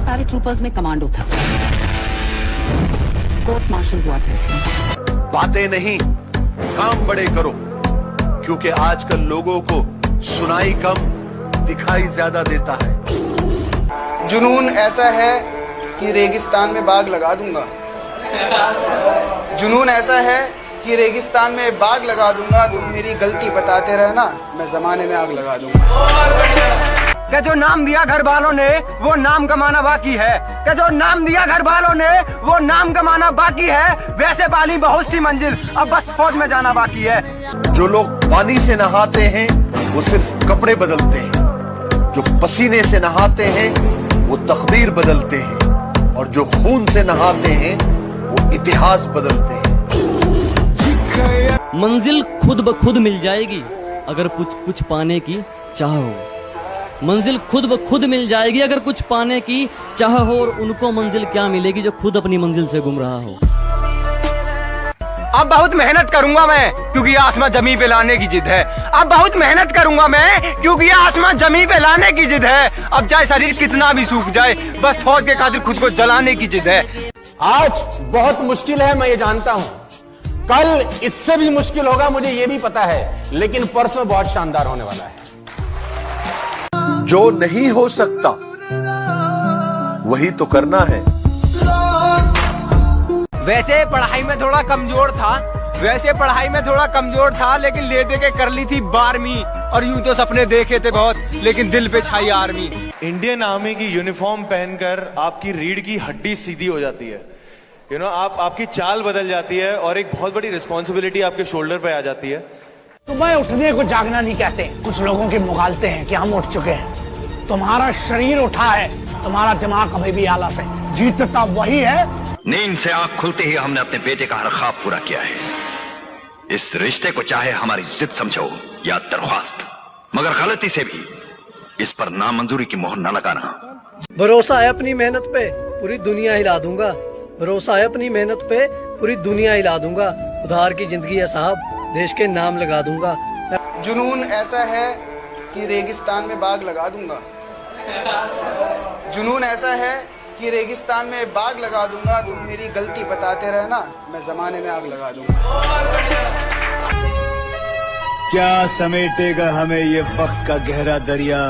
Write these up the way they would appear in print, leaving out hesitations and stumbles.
Paratroopers में commando था। Court martial हुआ था इसमें। बातें नहीं, काम बड़े करो, क्योंकि आजकल लोगों को सुनाई कम, दिखाई ज्यादा देता है। जुनून ऐसा है कि रेगिस्तान में बाग लगा दूंगा। जुनून ऐसा है कि रेगिस्तान में बाग लगा दूंगा। तुम मेरी गलती बताते रहना, मैं जमाने में आग लगा दूंगा। कि जो नाम दिया घर वालों ने वो नाम कमाना बाकी है, कि जो नाम दिया घर वालों ने वो नाम कमाना बाकी है। वैसे पाली बहुत सी मंजिल, अब बस फौज में जाना बाकी है। जो लोग पानी से नहाते हैं वो सिर्फ कपड़े बदलते हैं, जो पसीने से नहाते हैं वो तकदीर बदलते हैं, और जो खून से नहाते हैं वो इतिहास बदलते हैं। मंजिल खुद ब खुद मिल जाएगी अगर कुछ पाने की चाह हो। मंजिल खुद ब खुद मिल जाएगी अगर कुछ पाने की चाह हो। और उनको मंजिल क्या मिलेगी जो खुद अपनी मंजिल से गुम रहा हो। अब बहुत मेहनत करूंगा मैं, क्योंकि आसमां जमी पे लाने की जिद है। अब बहुत मेहनत करूंगा मैं, क्योंकि आसमां जमी पे लाने की जिद है। अब चाहे शरीर कितना भी सूख जाए, बस फौज के खातिर खुद को जलाने की जिद है। आज बहुत मुश्किल है, मैं ये जानता हूं। कल इससे भी मुश्किल होगा, मुझे ये भी पता है, लेकिन परसों बहुत शानदार होने वाला है। जो नहीं हो सकता वही तो करना है। वैसे पढ़ाई में थोड़ा कमजोर था, लेकिन ले दे के कर ली थी 12वीं। और यूं तो सपने देखे थे बहुत, लेकिन दिल पे छाई आर्मी। इंडियन आर्मी की यूनिफॉर्म पहनकर आपकी रीढ़ की हड्डी सीधी हो जाती है। आपकी चाल बदल जाती है और एक बहुत बड़ी रिस्पॉन्सिबिलिटी आपके शोल्डर पे आ जाती है। सुबह उठने को जागना नहीं कहते, कुछ लोगों के मुगालते हैं कि हम उठ चुके हैं। तुम्हारा शरीर उठा है, तुम्हारा दिमाग अभी भी आलस है। जीतता वही है। नींद से आंख खुलते ही हमने अपने बेटे का हर ख्वाब पूरा किया है। इस रिश्ते को चाहे हमारी जिद समझो या दरख्वास्त, मगर गलती से भी इस पर नामंजूरी की मोहर न लगाना। भरोसा है अपनी मेहनत पे, पूरी दुनिया हिला दूंगा। भरोसा है अपनी मेहनत पे, पूरी दुनिया हिला दूंगा। उधार की जिंदगी है साहब, देश के नाम लगा दूंगा। जुनून ऐसा है कि रेगिस्तान में बाग लगा दूंगा। जुनून ऐसा है कि रेगिस्तान में बाग लगा दूंगा। तुम मेरी गलती बताते रहना, मैं जमाने में आग लगा दूंगा। क्या समेटेगा हमें ये वक्त का गहरा दरिया।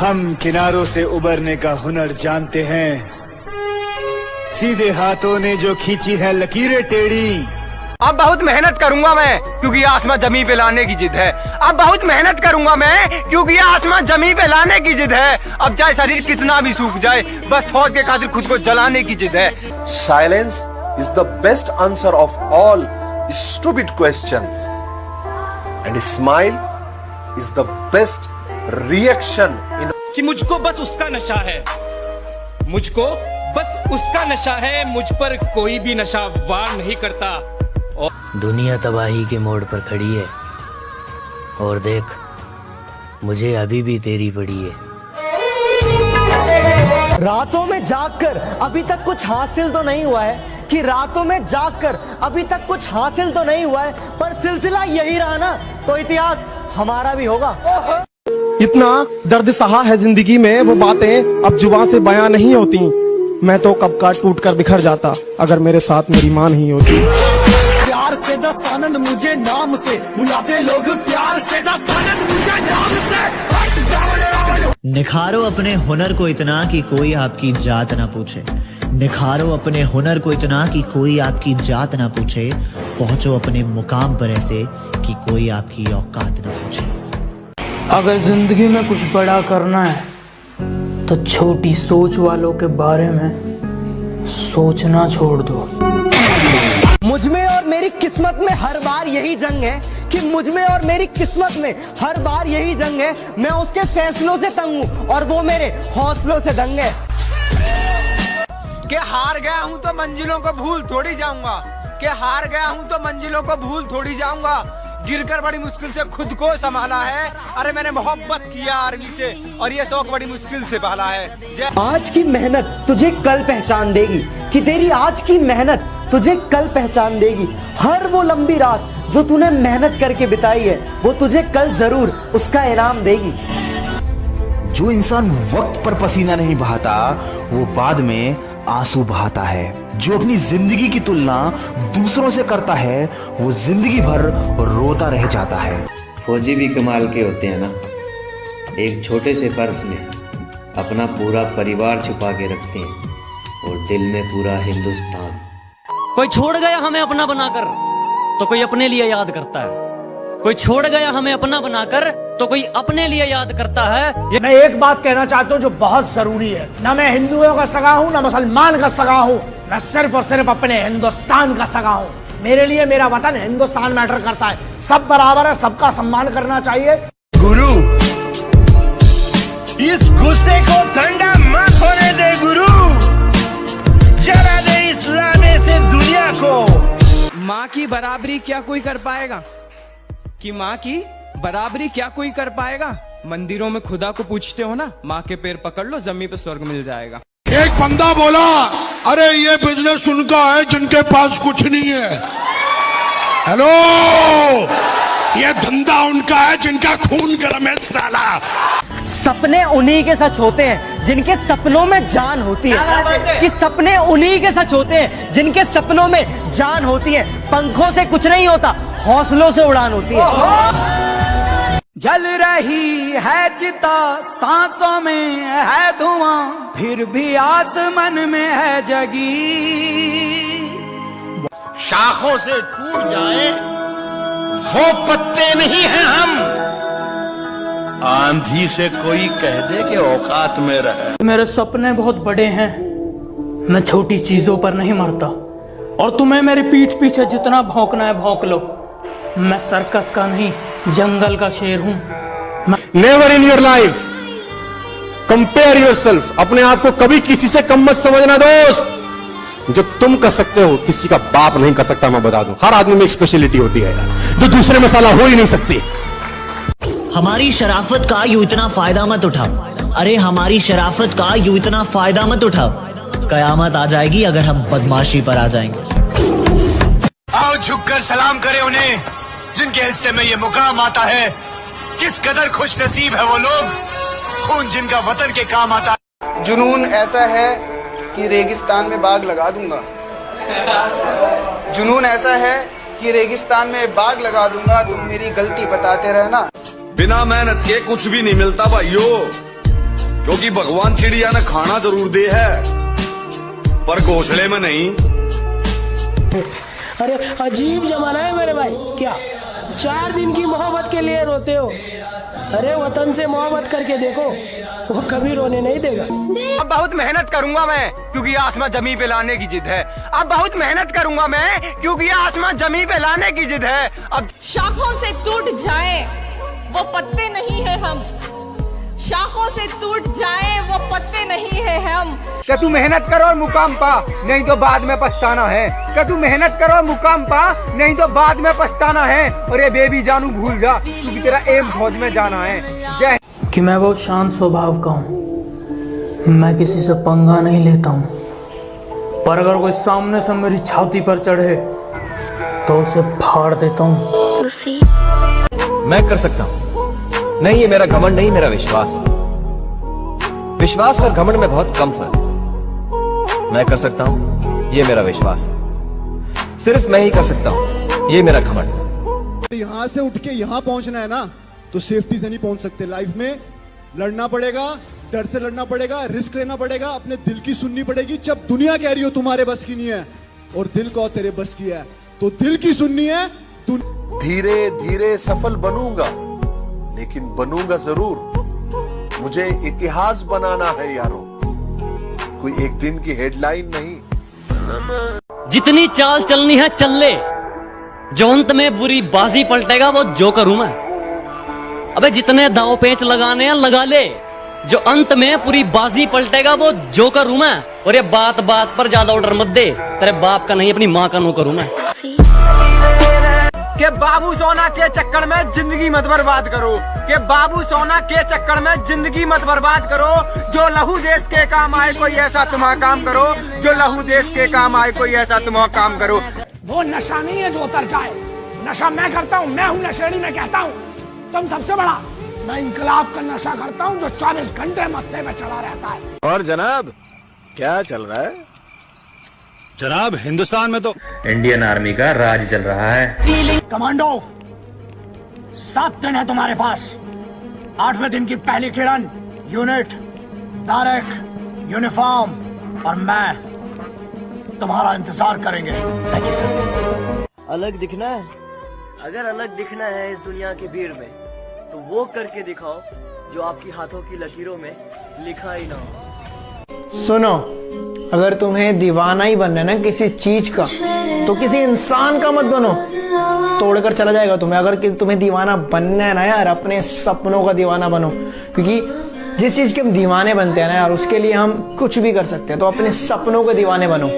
हम किनारों से उबरने का हुनर जानते हैं। सीधे हाथों ने जो खींची है लकीरें टेढ़ी। अब बहुत मेहनत करूंगा मैं, क्योंकि आसमां जमी पे लाने की जिद है। अब बहुत मेहनत करूंगा मैं, क्योंकि आसमां जमी पे लाने की जिद है। अब चाहे शरीर कितना भी सूख जाए, बस फौज के खातिर खुद को जलाने की जिद है। Silence is the best answer of all stupid questions, and smile is the best reaction in. कि मुझको बस उसका नशा है, मुझको बस उसका नशा है। मुझ पर कोई भी नशा वार नहीं करता। दुनिया तबाही के मोड़ पर खड़ी है, और देख मुझे अभी भी तेरी पड़ी है। रातों में जागकर अभी तक कुछ हासिल तो नहीं हुआ है, कि रातों में जागकर अभी तक कुछ हासिल तो नहीं हुआ है, पर सिलसिला यही रहा ना तो इतिहास हमारा भी होगा। इतना दर्द सहा है जिंदगी में, वो बातें अब जुबान से बयां नहीं होती। मैं तो कब का टूट कर बिखर जाता अगर मेरे साथ मेरी माँ नहीं होती। प्यार से दस आनंद मुझे नाम से बुलाते लोग, प्यार से दस आनंद मुझे नाम से। निखारो अपने हुनर को इतना कि कोई आपकी जात ना पूछे। निखारो अपने हुनर को इतना कि कोई आपकी जात ना पूछे। पहुंचो अपने मुकाम पर ऐसे कि कोई आपकी औकात ना पूछे। अगर जिंदगी में कुछ बड़ा करना है तो छोटी सोच वालों के बारे में सोचना छोड़ दो। मुझ में और मेरी किस्मत में हर बार यही जंग है, कि मुझ में और मेरी किस्मत में हर बार यही जंग है। मैं उसके फैसलों से तंग हूँ और वो मेरे हौसलों से दंग है। कि हार गया हूँ तो मंजिलों को भूल थोड़ी जाऊंगा, कि हार गया हूँ तो मंजिलों को भूल थोड़ी जाऊंगा। गिरकर बड़ी मुश्किल से खुद को संभाला है। अरे मैंने मोहब्बत किया आर्मी से, और ये शौक बड़ी मुश्किल से पाला है। आज की मेहनत तुझे कल पहचान देगी, कि तेरी आज की मेहनत तुझे कल पहचान देगी। हर वो लंबी रात जो तूने मेहनत करके बिताई है, वो तुझे कल जरूर उसका इनाम देगी। जो इंसान वक्त पर पसीना नहीं बहाता वो बाद में आंसू बहाता है। जो अपनी जिंदगी की तुलना दूसरों से करता है वो जिंदगी भर रोता रह जाता है। फौजी भी कमाल के होते हैं ना, एक छोटे से पर्स में अपना पूरा परिवार छुपा के रखते हैं और दिल में पूरा हिंदुस्तान। कोई छोड़ गया हमें अपना बनाकर तो कोई अपने लिए याद करता है, कोई छोड़ गया हमें अपना बनाकर तो कोई अपने लिए याद करता है। मैं एक बात कहना चाहता हूँ जो बहुत जरूरी है, ना मैं हिंदुओं का सगा हूँ ना मुसलमान का सगा हूँ, मैं सिर्फ और सिर्फ अपने हिंदुस्तान का सगा हूँ। मेरे लिए मेरा वतन हिंदुस्तान मैटर करता है, सब बराबर है, सबका सम्मान करना चाहिए। गुरु, इस गुस्से को ठंडा मत होने दे गुरु, जला दे इस लाने से दुनिया को। माँ की बराबरी क्या कोई कर पाएगा? कि माँ की बराबरी क्या कोई कर पाएगा? मंदिरों में खुदा को पूछते हो ना, माँ के पैर पकड़ लो, जमीन पे स्वर्ग मिल जाएगा। एक बंदा बोला, अरे ये बिजनेस उनका है जिनके पास कुछ नहीं है। हेलो, ये धंधा उनका है जिनका खून गर्म है साला। सपने उन्हीं के सच होते हैं जिनके सपनों में जान होती है, कि सपने उन्हीं के सच होते हैं जिनके सपनों में जान होती है। पंखों से कुछ नहीं होता, हौसलों से उड़ान होती है। जल रही है चिता, सांसों में है धुआं, फिर भी आसमान में है जगी। शाखों से टूट जाए वो पत्ते नहीं हैं हम, आंधी से कोई कह दे कि औकात में रहे। मेरे सपने बहुत बड़े हैं, मैं छोटी चीजों पर नहीं मरता, और तुम्हें मेरी पीठ पीछे जितना भौंकना है भौंक लो। मैं सर्कस का नहीं, जंगल का शेर हूं। Never in your life compare yourself. अपने आप को कभी किसी से कम मत समझना दोस्त। जो तुम कर सकते हो किसी का बाप नहीं कर सकता। मैं बता दूं, हर आदमी में एक स्पेशलिटी होती है जो दूसरे में साला हो ही नहीं सकती। हमारी शराफत का यूं इतना फायदा मत उठाओ, अरे हमारी शराफत का यूं इतना फायदा मत उठाओ, कयामत आ जाएगी अगर हम बदमाशी पर आ जाएंगे। आओ झुककर सलाम करें उन्हें जिनके हिस्से में ये मुकाम आता है। किस कदर खुश नसीब है वो लोग, खून जिनका वतन के काम आता है। जुनून ऐसा है कि रेगिस्तान में बाग लगा दूंगा। जुनून ऐसा है कि रेगिस्तान में बाग लगा दूंगा, तुम मेरी गलती बताते रहना। बिना मेहनत के कुछ भी नहीं मिलता भाइयों, क्योंकि भगवान चिड़िया ने खाना जरूर दे है पर घोंसले में नहीं। अरे अजीब जमाना है मेरे भाई, क्या 4 दिन की मोहब्बत के लिए रोते हो? अरे वतन से मोहब्बत करके देखो, वो कभी रोने नहीं देगा। अब बहुत मेहनत करूंगा मैं, क्योंकि आसमां जमी पे लाने की जिद है। अब बहुत मेहनत करूंगा मैं, क्योंकि आसमां जमी पे लाने की जिद है। अब शाखों से टूट जाए वो पत्ते नहीं है हम, शाखों से टूट जाए वो पत्ते नहीं है हम। क्या तू मेहनत करो और मुकाम पा, नहीं तो बाद में पछताना है। क्या तू मेहनत करो और मुकाम पा, नहीं तो बाद में पछताना है। और ये बेबी जानू भूल जा, क्योंकि तेरा एम फौज में जाना है। जय। कि मैं बहुत शांत स्वभाव का हूँ, मैं किसी से पंगा नहीं लेता हूँ, पर अगर कोई सामने से मेरी छाती पर चढ़े तो उसे फाड़ देता हूँ। मैं कर सकता हूँ, नहीं ये मेरा घमंड नहीं, मेरा विश्वास। विश्वास और घमंड में बहुत कम फर्क। मैं कर सकता हूँ, ये मेरा विश्वास है। सिर्फ मैं ही कर सकता हूँ, ये मेरा घमंड। यहां से उठ के यहां पहुंचना है ना, तो सेफ्टी से नहीं पहुंच सकते। लाइफ में लड़ना पड़ेगा, डर से लड़ना पड़ेगा, रिस्क लेना पड़ेगा, अपने दिल की सुननी पड़ेगी। जब दुनिया कह रही हो तुम्हारे बस की नहीं है और दिल को तेरे बस की है, तो दिल की सुननी है। धीरे धीरे सफल बनूंगा, लेकिन बनूंगा जरूर। मुझे इतिहास बनाना है यारों, कोई एक दिन की हेडलाइन नहीं। जितनी चाल चलनी है चल ले, जो अंत में बुरी बाजी पलटेगा वो जोकर हूं मैं। अबे जितने दांव पेंच लगाने हैं लगा ले, जो अंत में पूरी बाजी पलटेगा वो जोकर हूं मैं। और ये बात बात पर ज्यादा ऑर्डर मत दे, तेरे बाप का नहीं अपनी माँ का नौकर हूं मैं। के बाबू सोना के चक्कर में जिंदगी मत बर्बाद करो, के बाबू सोना के चक्कर में जिंदगी मत बर्बाद करो। जो लहू देश के काम आए कोई ऐसा तुम्हारा काम करो, जो लहू देश के काम आए कोई ऐसा तुम्हारा काम करो। वो नशा नहीं है जो उतर जाए, नशा मैं करता हूँ, मैं हूँ नशेड़ी, मैं कहता हूँ तुम सबसे बड़ा मैं इंकलाब का नशा करता हूँ जो 24 घंटे मत्थे में चला रहता है। और जनाब क्या चल रहा है? जनाब हिंदुस्तान में तो इंडियन आर्मी का राज चल रहा है। कमांडो 7 दिन है तुम्हारे पास। 8वें दिन की पहली किरण, यूनिट, बैरक, यूनिफॉर्म और मैं तुम्हारा इंतजार करेंगे। अलग दिखना है? अगर अलग दिखना है इस दुनिया की भीड़ में तो वो करके दिखाओ जो आपकी हाथों की लकीरों में लिखा ही ना हो। सुनो, अगर तुम्हें दीवाना ही बनना है ना किसी चीज का तो किसी इंसान का मत बनो, तोड़कर चला जाएगा तुम्हें। अगर तुम्हें दीवाना बनना है ना यार, अपने सपनों का दीवाना बनो, क्योंकि जिस चीज के हम दीवाने बनते हैं ना यार उसके लिए हम कुछ भी कर सकते हैं। तो अपने सपनों के दीवाने बनो।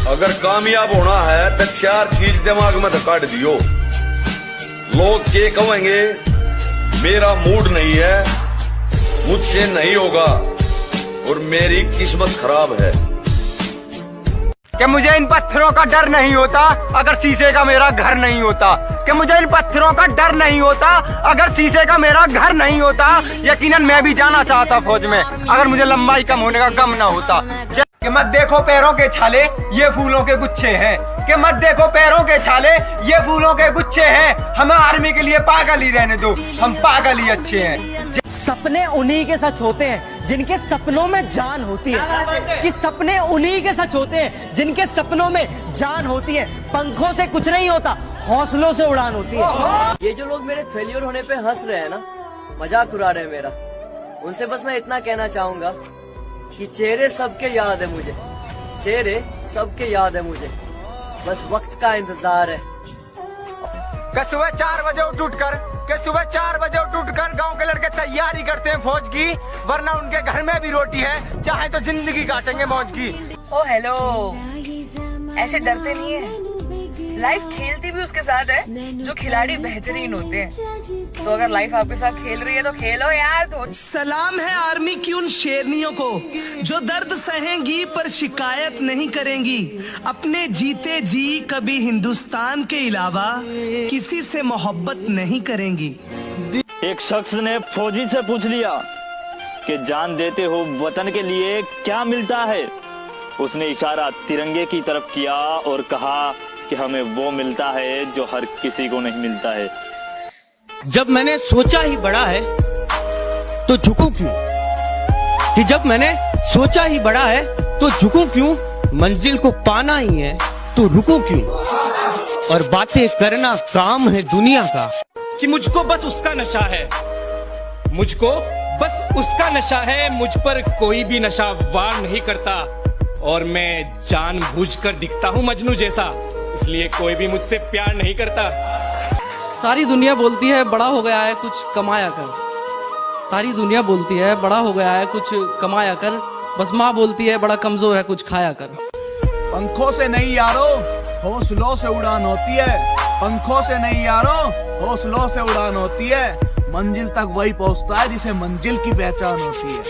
अगर कामयाब होना है तो 4 चीज दिमाग में काट दियो। लोग के कहेंगे मेरा मूड नहीं है, मुझसे नहीं होगा और मेरी किस्मत खराब है। कि मुझे इन पत्थरों का डर नहीं होता अगर शीशे का मेरा घर नहीं होता। कि मुझे इन पत्थरों का डर नहीं होता अगर शीशे का मेरा घर नहीं होता। यकीनन मैं भी जाना चाहता फौज में अगर मुझे लंबाई कम होने का गम ना होता। कि मत देखो पैरों के छाले ये फूलों के गुच्छे हैं। कि मत देखो पैरों के छाले ये फूलों के गुच्छे हैं। हमें आर्मी के लिए पागल ही रहने दो, हम पागल ही अच्छे हैं। सपने उन्हीं के सच होते हैं जिनके सपनों में जान होती है। कि सपने उन्हीं के सच होते हैं जिनके सपनों में जान होती है। पंखों से कुछ नहीं होता, हौसलों से उड़ान होती है। ये जो लोग मेरे फेलियर होने पे हंस रहे हैं ना, मजाक उड़ा रहे हैं मेरा, उनसे बस मैं इतना कहना चाहूंगा कि चेहरे सबके याद है मुझे, चेहरे सबके याद है मुझे, बस वक्त का इंतजार है। कि सुबह 4 बजे उठ कर गांव के लड़के तैयारी करते हैं फौज की, वरना उनके घर में भी रोटी है, चाहे तो जिंदगी काटेंगे मौज की। ओ हेलो, ऐसे डरते नहीं है। लाइफ खेलती भी उसके साथ है जो खिलाड़ी बेहतरीन होते हैं। तो अगर लाइफ आपके साथ खेल रही है तो खेलो यार। तो सलाम है आर्मी की उन शेरनियों को जो दर्द सहेंगी पर शिकायत नहीं करेंगी। अपने जीते जी कभी हिंदुस्तान के अलावा किसी से मोहब्बत नहीं करेंगी। एक शख्स ने फौजी से पूछ लिया कि जान देते हो वतन के लिए क्या मिलता है। उसने इशारा तिरंगे की तरफ किया और कहा कि हमें वो मिलता है जो हर किसी को नहीं मिलता है। जब मैंने सोचा ही बड़ा है तो झुकूं क्यों? कि जब मैंने सोचा ही बड़ा है तो झुकूं क्यों? मंजिल को पाना ही है तो रुकूं क्यों? और बातें करना काम है दुनिया का। कि मुझको बस उसका नशा है, मुझको बस उसका नशा है। मुझ पर कोई भी नशा वार नहीं करता और मैं जानबूझकर दिखता हूँ मजनू जैसा, इसलिए कोई भी मुझसे प्यार नहीं करता। सारी दुनिया बोलती है बड़ा हो गया है कुछ कमाया कर। सारी दुनिया बोलती है बड़ा हो गया है कुछ कमाया कर, बस माँ बोलती है बड़ा कमजोर है कुछ खाया कर। पंखों से नहीं यारो हौसलों से उड़ान होती है। पंखों से नहीं यारो हौसलों से उड़ान होती है। मंजिल तक वही पहुंचता है जिसे मंजिल की पहचान होती है।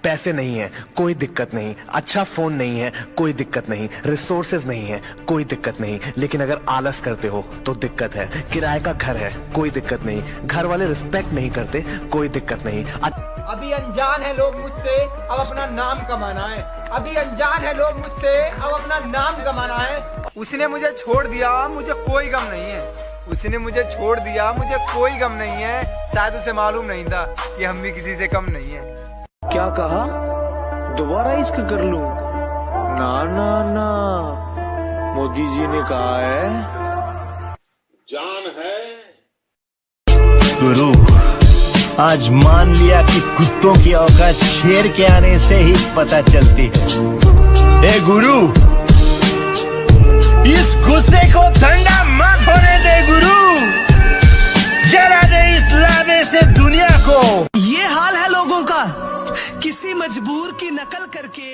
पैसे नहीं है कोई दिक्कत नहीं, अच्छा फोन नहीं है कोई दिक्कत नहीं, रिसोर्सेज नहीं है कोई दिक्कत नहीं, लेकिन अगर आलस करते हो तो दिक्कत है। किराए का घर है कोई दिक्कत नहीं, घर वाले रिस्पेक्ट नहीं करते कोई दिक्कत नहीं। अभी अनजान है लोग मुझसे, अब अपना नाम कमाना है। अभी अनजान है लोग मुझसे, अब अपना नाम कमाना है। उसने मुझे छोड़ दिया, मुझे कोई गम नहीं है। उसने मुझे छोड़ दिया, मुझे कोई गम नहीं है। शायद उसे मालूम नहीं था कि हम भी किसी से कम नहीं है। क्या कहा? दोबारा इश्क कर लूं? ना ना ना, मोदी जी ने कहा है जान है। गुरु आज मान लिया कि कुत्तों की औकात शेर के आने से ही पता चलती है। ए गुरु, इस गुस्से को ठंडा मत होने दे गुरु, जरा दे इस लावे से दुनिया को। ये हाल है लोगों का, किसी मजबूर की नकल करके